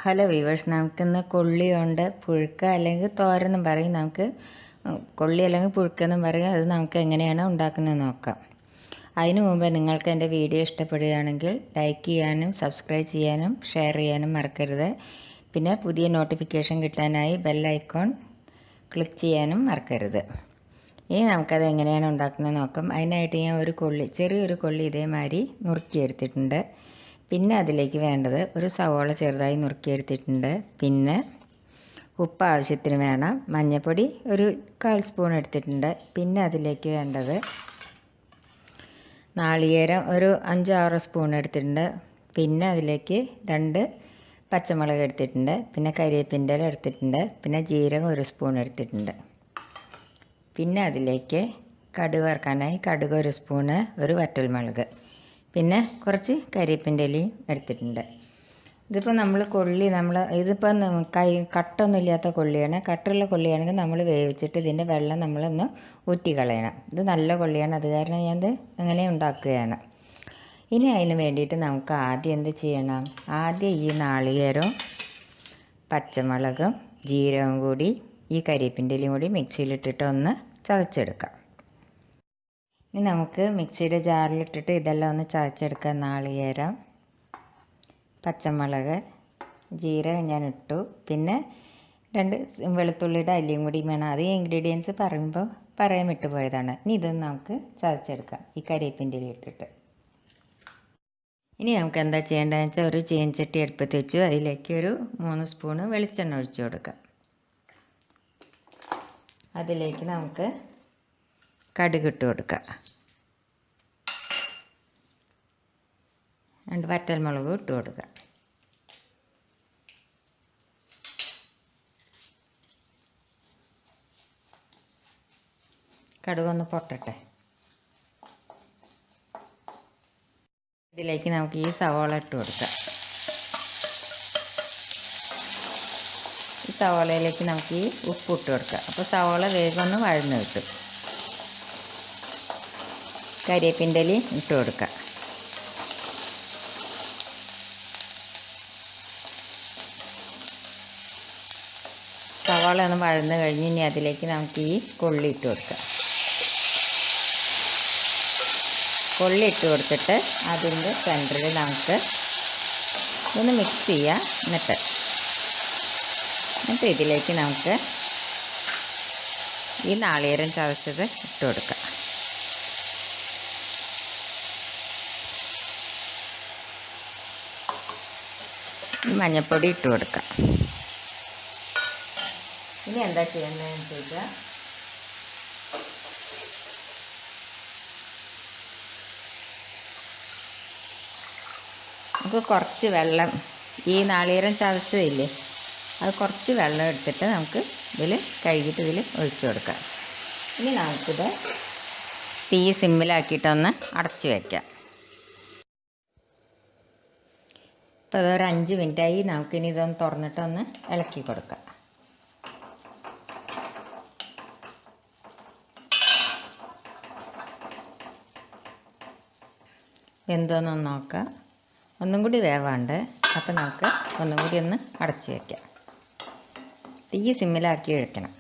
Hello weavers, നമുക്കിന്ന് കൊള്ളി കൊണ്ട് പുഴുക്ക അല്ലെങ്കിൽ തോരനും പറയും. നമുക്ക് കൊള്ളി അല്ലെങ്കിൽ പുഴുക്കെന്നും പറയും. അത് നമുക്ക് എങ്ങനെയാണ് ഉണ്ടാക്കുന്നത് നോക്കാം. അതിനു മുമ്പ് നിങ്ങൾക്ക് എൻ്റെ വീഡിയോ ഇഷ്ടപ്പെടുകയാണെങ്കിൽ ലൈക്ക് ചെയ്യാനും സബ്സ്ക്രൈബ് ചെയ്യാനും ഷെയർ ചെയ്യാനും മറക്കരുത്. പിന്നെ പുതിയ നോട്ടിഫിക്കേഷൻ കിട്ടാനായി ബെൽ ഐക്കോൺ ക്ലിക്ക് ചെയ്യാനും മറക്കരുത്. ഇനി നമുക്കത് എങ്ങനെയാണ് ഉണ്ടാക്കുന്നത് നോക്കാം. അതിനായിട്ട് ഞാൻ ഒരു കൊള്ളി, ചെറിയൊരു കൊള്ളി ഇതേമാതിരി നുറുക്കിയെടുത്തിട്ടുണ്ട്. പിന്നെ അതിലേക്ക് വേണ്ടത് ഒരു സവോള ചെറുതായി നുറുക്കിയെടുത്തിട്ടുണ്ട്. പിന്നെ ഉപ്പ് ആവശ്യത്തിന് വേണം. മഞ്ഞൾപ്പൊടി ഒരു 1/4 സ്പൂൺ എടുത്തിട്ടുണ്ട്. പിന്നെ അതിലേക്ക് വേണ്ടത് നാളികേരം ഒരു 5-6 സ്പൂൺ എടുത്തിട്ടുണ്ട്. പിന്നെ അതിലേക്ക് 2 പച്ചമുളക് എടുത്തിട്ടുണ്ട്. പിന്നെ കരിവേപ്പിൻ്റെ ഇല എടുത്തിട്ടുണ്ട്. പിന്നെ ജീരകം 1 സ്പൂൺ എടുത്തിട്ടുണ്ട്. പിന്നെ അതിലേക്ക് കടുക് വറുക്കാനായി കടുക് 1 സ്പൂണ്, ഒരു വറ്റൽമുളക്, പിന്നെ കുറച്ച് കരിവേപ്പിൻ്റെ ഇലയും എടുത്തിട്ടുണ്ട്. ഇതിപ്പോൾ നമ്മൾ കൊള്ളി ഇതിപ്പോൾ കട്ടൊന്നും ഇല്ലാത്ത കൊള്ളിയാണ്. കട്ടുള്ള കൊള്ളിയാണെങ്കിൽ നമ്മൾ വേവിച്ചിട്ട് ഇതിൻ്റെ വെള്ളം നമ്മളൊന്ന് ഊറ്റിക്കളയണം. ഇത് നല്ല കൊള്ളിയാണ്, അത് കാരണം ഞാനത് അങ്ങനെ ഉണ്ടാക്കുകയാണ്. ഇനി അതിന് വേണ്ടിയിട്ട് നമുക്ക് ആദ്യം എന്ത് ചെയ്യണം? ആദ്യം ഈ നാളികേരവും പച്ചമുളകും ജീരകവും കൂടി ഈ കരിവേപ്പിൻ്റെ ഇലയും കൂടി മിക്സിയിലിട്ടിട്ട് ഒന്ന് ചതച്ചെടുക്കാം. ഇനി നമുക്ക് മിക്സിയുടെ ജാറിലിട്ടിട്ട് ഇതെല്ലാം ഒന്ന് ചതച്ചെടുക്കാം. നാളികേരം, പച്ചമുളക്, ജീരകം ഞാൻ ഇട്ടു. പിന്നെ 2 വെളുത്തുള്ളിയുടെ അല്ലിയും കൂടി വേണം. അത് ഇൻഗ്രീഡിയൻസ് പറയുമ്പോൾ പറയാൻ വിട്ടുപോയതാണ്. ഇനി ഇതൊന്ന് നമുക്ക് ചതച്ചെടുക്കാം ഈ കരിവേപ്പിൻ്റെ ഇല ഇട്ടിട്ട്. ഇനി നമുക്ക് എന്താ ചെയ്യേണ്ടതെന്ന് വെച്ചാൽ ഒരു ചീനച്ചട്ടി അടുപ്പത്ത് വെച്ചു. അതിലേക്ക് ഒരു 3 സ്പൂണ് വെളിച്ചെണ്ണ ഒഴിച്ചു കൊടുക്കാം. അതിലേക്ക് നമുക്ക് കടുക് ഇട്ട് കൊടുക്കുക. 2 വറ്റൽമുളകും ഇട്ട് കൊടുക്കുക. കടുകൊന്ന് പൊട്ടട്ടെ. ഇതിലേക്ക് നമുക്ക് ഈ സവോള ഇട്ട് കൊടുക്കാം. ഈ സവോളയിലേക്ക് നമുക്ക് ഈ ഉപ്പ് ഇട്ട് കൊടുക്കാം. അപ്പോൾ സവോള വേഗം ഒന്ന് വഴന്ന് കിട്ടും. കരിവേപ്പിൻ്റെ ഇല ഇട്ട് കൊടുക്കുക. സവാള ഒന്ന് വഴന്ന് കഴിഞ്ഞ് ഇനി അതിലേക്ക് നമുക്ക് ഈ കൊള്ളി ഇട്ട് കൊടുക്കാം. കൊള്ളി ഇട്ട് കൊടുത്തിട്ട് അതിൻ്റെ സെൻറ്ററിൽ നമുക്ക് ഒന്ന് മിക്സ് ചെയ്യാം. എന്നിട്ട് ഇതിലേക്ക് നമുക്ക് ഈ നാളികേരം ചതച്ചത് ഇട്ട് കൊടുക്കാം. മഞ്ഞൾപ്പൊടി ഇട്ട് കൊടുക്കാം. ഇനി എന്താ ചെയ്യേണ്ടതെന്ന് ചോദിച്ചാൽ നമുക്ക് കുറച്ച് വെള്ളം, ഈ നാളികേരം ചതച്ചതില്ലേ, അത് കുറച്ച് വെള്ളം എടുത്തിട്ട് നമുക്ക് ഇതിൽ കഴുകിയിട്ട് ഇതിൽ ഒഴിച്ചു കൊടുക്കാം. ഇനി നമുക്കിത് തീ സിമ്മിലാക്കിയിട്ടൊന്ന് അടച്ച് വയ്ക്കാം. ഇപ്പോൾ അതൊരു 5 മിനിറ്റായി. നമുക്കിനി ഇതൊന്ന് തുറന്നിട്ടൊന്ന് ഇളക്കി കൊടുക്കാം. എന്തോന്നൊന്ന് നോക്കാം. ഒന്നും കൂടി വേവാണ്ട്. അപ്പം നമുക്ക് ഒന്നും കൂടി ഒന്ന് അടച്ച് വയ്ക്കാം. തീ സിമ്മിലാക്കി വെക്കണം.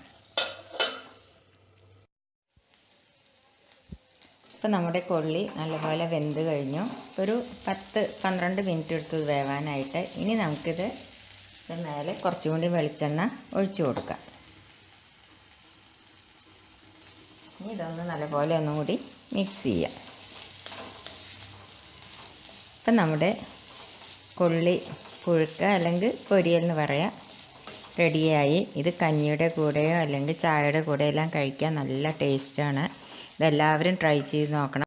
ഇപ്പം നമ്മുടെ കൊള്ളി നല്ലപോലെ വെന്ത് കഴിഞ്ഞു. ഒരു 10-12 മിനിറ്റ് എടുത്ത് വേവാനായിട്ട്. ഇനി നമുക്കിത് മേലെ കുറച്ചും കൂടി വെളിച്ചെണ്ണ ഒഴിച്ചു കൊടുക്കാം. ഇനി ഇതൊന്ന് നല്ലപോലെ ഒന്നും കൂടി മിക്സ് ചെയ്യാം. ഇപ്പം നമ്മുടെ കൊള്ളി പുഴുക്ക അല്ലെങ്കിൽ പൊരിയൽ എന്ന് പറയാം റെഡിയായി. ഇത് കഞ്ഞിയുടെ കൂടെയോ അല്ലെങ്കിൽ ചായയുടെ കൂടെയോ എല്ലാം കഴിക്കാൻ നല്ല ടേസ്റ്റാണ്. ഇതെല്ലാവരും ട്രൈ ചെയ്ത് നോക്കണം.